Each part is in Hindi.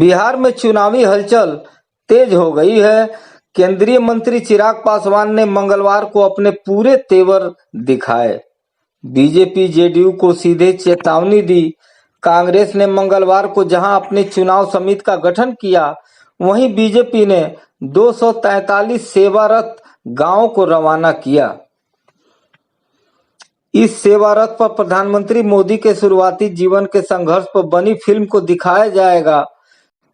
बिहार में चुनावी हलचल तेज हो गई है। केंद्रीय मंत्री चिराग पासवान ने मंगलवार को अपने पूरे तेवर दिखाए। बीजेपी जेडीयू को सीधे चेतावनी दी। कांग्रेस ने मंगलवार को जहां अपनी चुनाव समिति का गठन किया, वहीं बीजेपी ने 243 सेवारत गांवों को रवाना किया। इस सेवा रथ पर प्रधानमंत्री मोदी के शुरुआती जीवन के संघर्ष पर बनी फिल्म को दिखाया जाएगा।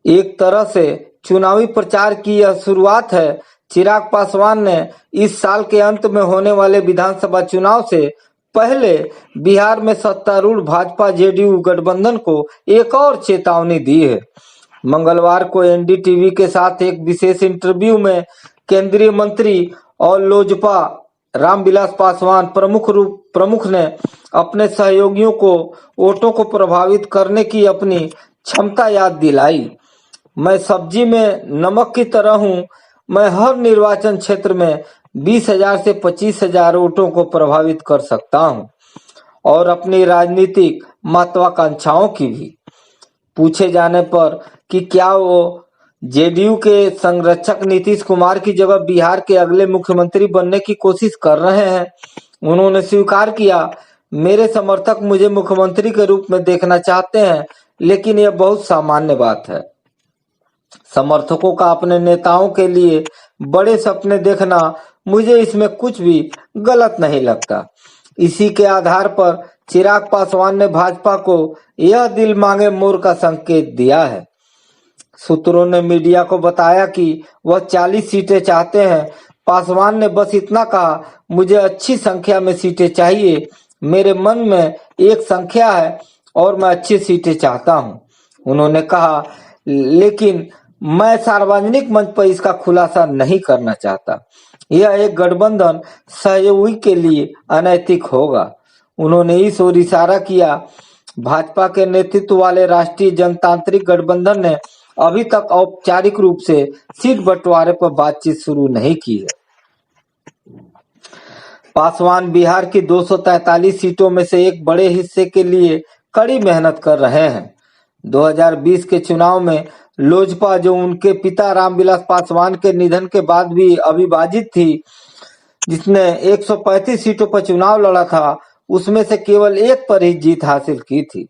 एक तरह से चुनावी प्रचार की यह शुरुआत है। चिराग पासवान ने इस साल के अंत में होने वाले विधानसभा चुनाव से पहले बिहार में सत्तारूढ़ भाजपा जेडीयू गठबंधन को एक और चेतावनी दी है। मंगलवार को एनडीटीवी के साथ एक विशेष इंटरव्यू में केंद्रीय मंत्री और लोजपा रामविलास पासवान प्रमुख ने अपने सहयोगियों को वोटों को प्रभावित करने की अपनी क्षमता याद दिलाई। मैं सब्जी में नमक की तरह हूं। मैं हर निर्वाचन क्षेत्र में 20,000 से 25,000 वोटों को प्रभावित कर सकता हूं और अपनी राजनीतिक महत्वाकांक्षाओं की भी। पूछे जाने पर कि क्या वो जेडीयू के संरक्षक नीतीश कुमार की जगह बिहार के अगले मुख्यमंत्री बनने की कोशिश कर रहे हैं, उन्होंने स्वीकार किया, मेरे समर्थक मुझे मुख्यमंत्री के रूप में देखना चाहते हैं, लेकिन यह बहुत सामान्य बात है। समर्थकों का अपने नेताओं के लिए बड़े सपने देखना, मुझे इसमें कुछ भी गलत नहीं लगता। इसी के आधार पर चिराग पासवान ने भाजपा को यह दिल मांगे मोर का संकेत दिया है। सूत्रों ने मीडिया को बताया कि वह 40 सीटें चाहते हैं। पासवान ने बस इतना कहा, मुझे अच्छी संख्या में सीटें चाहिए। मेरे मन में एक संख्या है और मैं अच्छी सीटें चाहता हूं, उन्होंने कहा, लेकिन मैं सार्वजनिक मंच पर इसका खुलासा नहीं करना चाहता। यह एक गठबंधन सहयोगी के लिए अनैतिक होगा। उन्होंने इस ओर इशारा किया। भाजपा के नेतृत्व वाले राष्ट्रीय जनतांत्रिक गठबंधन ने अभी तक औपचारिक रूप से सीट बंटवारे पर बातचीत शुरू नहीं की है। पासवान बिहार की 243 सीटों में से एक बड़े हिस्से के लिए कड़ी मेहनत कर रहे हैं। 2020 के चुनाव में लोजपा, जो उनके पिता रामविलास पासवान के निधन के बाद भी अविभाजित थी, जिसने 135 सीटों पर चुनाव लड़ा था, उसमें से केवल एक पर ही जीत हासिल की थी।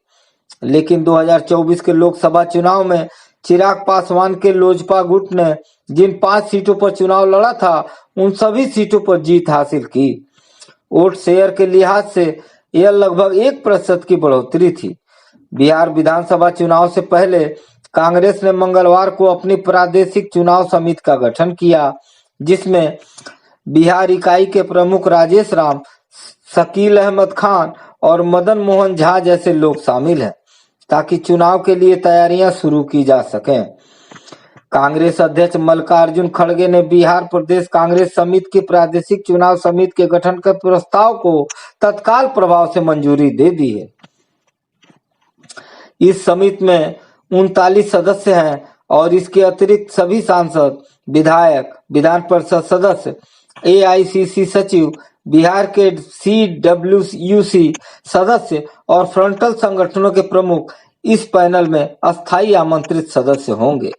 लेकिन 2024 के लोकसभा चुनाव में चिराग पासवान के लोजपा गुट ने जिन 5 सीटों पर चुनाव लड़ा था, उन सभी सीटों पर जीत हासिल की। वोट शेयर के लिहाज से यह लगभग 1% की बढ़ोतरी थी। बिहार विधानसभा चुनाव से पहले कांग्रेस ने मंगलवार को अपनी प्रादेशिक चुनाव समिति का गठन किया, जिसमें बिहार इकाई के प्रमुख राजेश राम, शकील अहमद खान और मदन मोहन झा जैसे लोग शामिल हैं, ताकि चुनाव के लिए तैयारियां शुरू की जा सकें। कांग्रेस अध्यक्ष मल्लिकार्जुन खड़गे ने बिहार प्रदेश कांग्रेस समिति की प्रादेशिक चुनाव समिति के गठन के प्रस्ताव को तत्काल प्रभाव से मंजूरी दे दी है। इस समिति में 39 सदस्य हैं और इसके अतिरिक्त सभी सांसद, विधायक, विधान परिषद सदस्य, एआईसीसी सचिव, बिहार के सीडब्ल्यूसी सदस्य और फ्रंटल संगठनों के प्रमुख इस पैनल में अस्थायी आमंत्रित सदस्य होंगे।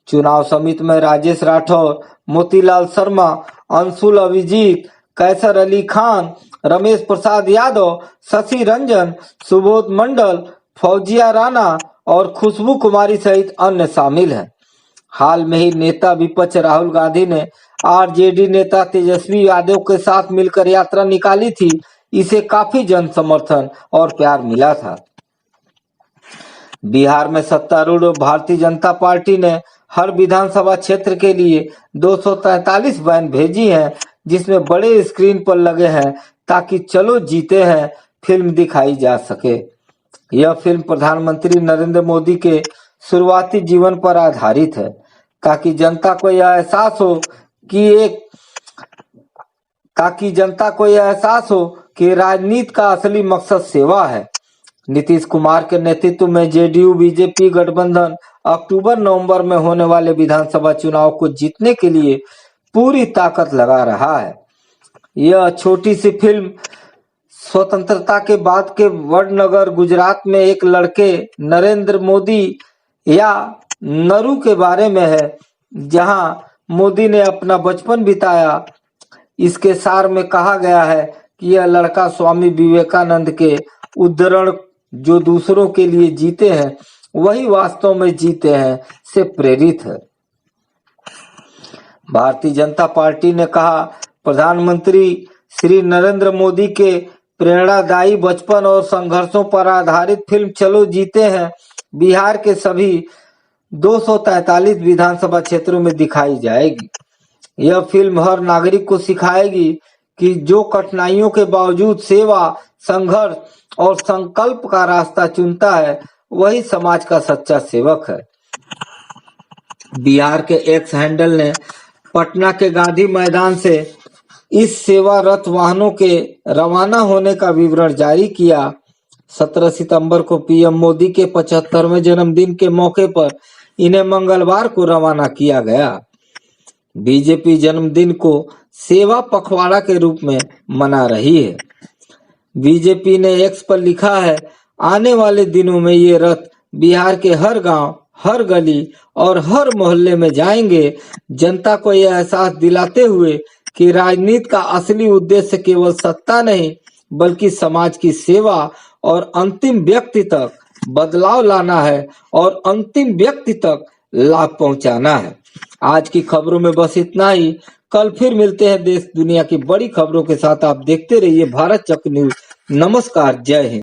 चुनाव समिति में राजेश राठौर, मोतीलाल शर्मा, अंशुल अभिजीत, कैसर अली खान, रमेश प्रसाद यादव, शशि रंजन, सुबोध मंडल, फौजिया राणा और खुशबू कुमारी सहित अन्य शामिल हैं। हाल में ही नेता विपक्ष राहुल गांधी ने आरजेडी नेता तेजस्वी यादव के साथ मिलकर यात्रा निकाली थी। इसे काफी जन समर्थन और प्यार मिला था। बिहार में सत्तारूढ़ भारतीय जनता पार्टी ने हर विधानसभा क्षेत्र के लिए 243 वैन भेजी हैं, जिसमें बड़े स्क्रीन पर लगे हैं, ताकि चलो जीते हैं फिल्म दिखाई जा सके। यह फिल्म प्रधानमंत्री नरेंद्र मोदी के शुरुआती जीवन पर आधारित है, ताकि जनता को यह एहसास हो कि राजनीति का असली मकसद सेवा है। नीतीश कुमार के नेतृत्व में जेडीयू बीजेपी गठबंधन अक्टूबर-नवंबर में होने वाले विधानसभा चुनाव को जीतने के लिए पूरी ताकत लगा रहा है। यह छोटी सी फिल्म स्वतंत्रता के बाद के वडनगर गुजरात में एक लड़के नरेंद्र मोदी या नरू के बारे में है, जहां मोदी ने अपना बचपन बिताया। इसके सार में कहा गया है कि यह लड़का स्वामी विवेकानंद के उद्धरण जो दूसरों के लिए जीते हैं वही वास्तव में जीते हैं से प्रेरित है। भारतीय जनता पार्टी ने कहा, प्रधानमंत्री श्री नरेंद्र मोदी के प्रेरणादायी बचपन और संघर्षों पर आधारित फिल्म चलो जीते हैं बिहार के सभी 243 विधानसभा क्षेत्रों में दिखाई जाएगी। यह फिल्म हर नागरिक को सिखाएगी कि जो कठिनाइयों के बावजूद सेवा, संघर्ष और संकल्प का रास्ता चुनता है वही समाज का सच्चा सेवक है। बिहार के एक्स हैंडल ने पटना के गांधी मैदान से इस सेवा रथ वाहनों के रवाना होने का विवरण जारी किया। 17 सितंबर को पीएम मोदी के 75वें जन्मदिन के मौके पर इन्हें मंगलवार को रवाना किया गया। बीजेपी जन्मदिन को सेवा पखवाड़ा के रूप में मना रही है। बीजेपी ने एक्स पर लिखा है, आने वाले दिनों में ये रथ बिहार के हर गांव, हर गली और हर मोहल्ले में जाएंगे, जनता को यह एहसास दिलाते हुए कि राजनीति का असली उद्देश्य केवल सत्ता नहीं बल्कि समाज की सेवा और अंतिम व्यक्ति तक बदलाव लाना है और अंतिम व्यक्ति तक लाभ पहुंचाना है। आज की खबरों में बस इतना ही। कल फिर मिलते हैं देश दुनिया की बड़ी खबरों के साथ। आप देखते रहिए भारत चक न्यूज। नमस्कार, जय हिंद।